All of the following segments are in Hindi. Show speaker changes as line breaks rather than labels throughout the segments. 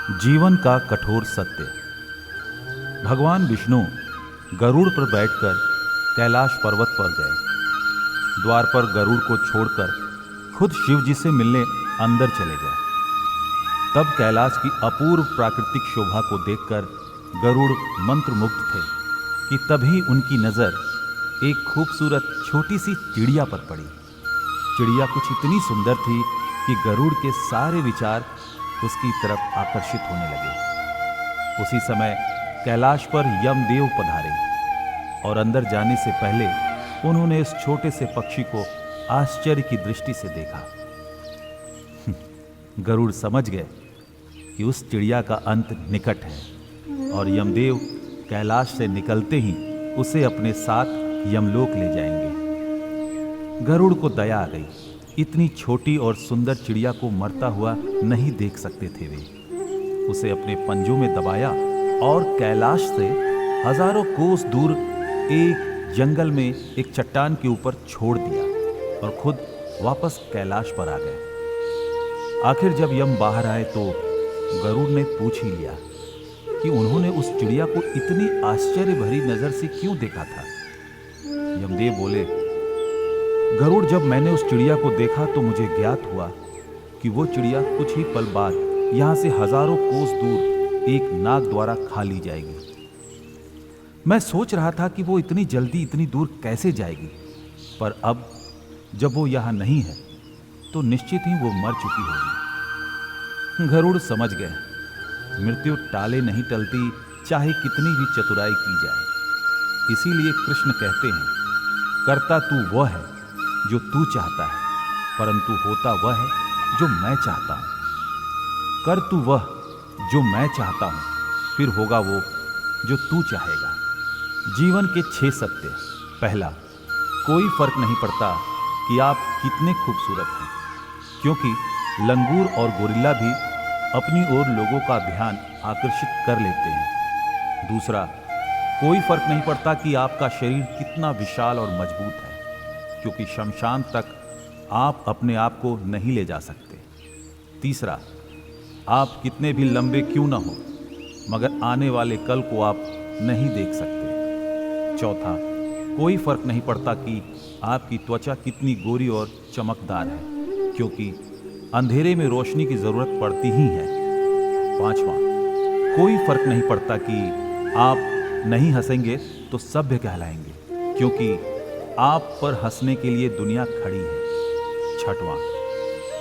जीवन का कठोर सत्य। भगवान विष्णु गरुड़ पर बैठकर कैलाश पर्वत पर गए। द्वार पर गरुड़ को छोड़कर खुद शिव जी से मिलने अंदर चले गए। तब कैलाश की अपूर्व प्राकृतिक शोभा को देखकर गरुड़ मंत्रमुग्ध थे कि तभी उनकी नजर एक खूबसूरत छोटी सी चिड़िया पर पड़ी। चिड़िया कुछ इतनी सुंदर थी कि गरुड़ के सारे विचार उसकी तरफ आकर्षित होने लगे। उसी समय कैलाश पर यमदेव पधारे और अंदर जाने से पहले उन्होंने इस छोटे से पक्षी को आश्चर्य की दृष्टि से देखा। गरुड़ समझ गए कि उस चिड़िया का अंत निकट है और यमदेव कैलाश से निकलते ही उसे अपने साथ यमलोक ले जाएंगे। गरुड़ को दया आ गई। इतनी छोटी और सुंदर चिड़िया को मरता हुआ नहीं देख सकते थे वे। उसे अपने पंजों में दबाया और कैलाश से हजारों कोस दूर एक जंगल में एक चट्टान के ऊपर छोड़ दिया और खुद वापस कैलाश पर आ गए। आखिर जब यम बाहर आए तो गरुड़ ने पूछ ही लिया कि उन्होंने उस चिड़िया को इतनी आश्चर्य भरी नजर से क्यों देखा था। यमदेव बोले, गरुड़, जब मैंने उस चिड़िया को देखा तो मुझे ज्ञात हुआ कि वो चिड़िया कुछ ही पल बाद यहां से हजारों कोस दूर एक नाग द्वारा खा ली जाएगी। मैं सोच रहा था कि वो इतनी जल्दी इतनी दूर कैसे जाएगी, पर अब जब वो यहां नहीं है तो निश्चित ही वो मर चुकी होगी। गरुड़ समझ गए, मृत्यु टाले नहीं टलती, चाहे कितनी भी चतुराई की जाए। इसीलिए कृष्ण कहते हैं, करता तू वह है जो तू चाहता है, परंतु होता वह है जो मैं चाहता हूं। कर तू वह जो मैं चाहता हूं, फिर होगा वो जो तू चाहेगा। जीवन के 6 सत्य। पहला, कोई फर्क नहीं पड़ता कि आप कितने खूबसूरत हैं, क्योंकि लंगूर और गोरिल्ला भी अपनी ओर लोगों का ध्यान आकर्षित कर लेते हैं। दूसरा, कोई फर्क नहीं पड़ता कि आपका शरीर कितना विशाल और मजबूत है, क्योंकि शमशान तक आप अपने आप को नहीं ले जा सकते। तीसरा, आप कितने भी लंबे क्यों ना हो, मगर आने वाले कल को आप नहीं देख सकते। चौथा, कोई फर्क नहीं पड़ता कि आपकी त्वचा कितनी गोरी और चमकदार है, क्योंकि अंधेरे में रोशनी की जरूरत पड़ती ही है। पांचवा, कोई फर्क नहीं पड़ता कि आप नहीं हंसेंगे तो सभ्य कहलाएंगे, क्योंकि आप पर हंसने के लिए दुनिया खड़ी है। छठवां,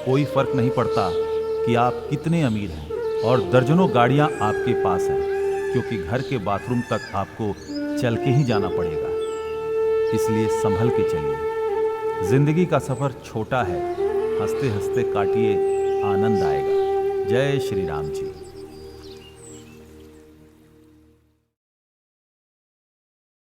कोई फर्क नहीं पड़ता कि आप कितने अमीर हैं और दर्जनों गाड़ियां आपके पास हैं, क्योंकि घर के बाथरूम तक आपको चल के ही जाना पड़ेगा। इसलिए संभल के चलिए। जिंदगी का सफर छोटा है, हंसते हंसते काटिए, आनंद आएगा। जय श्री राम जी।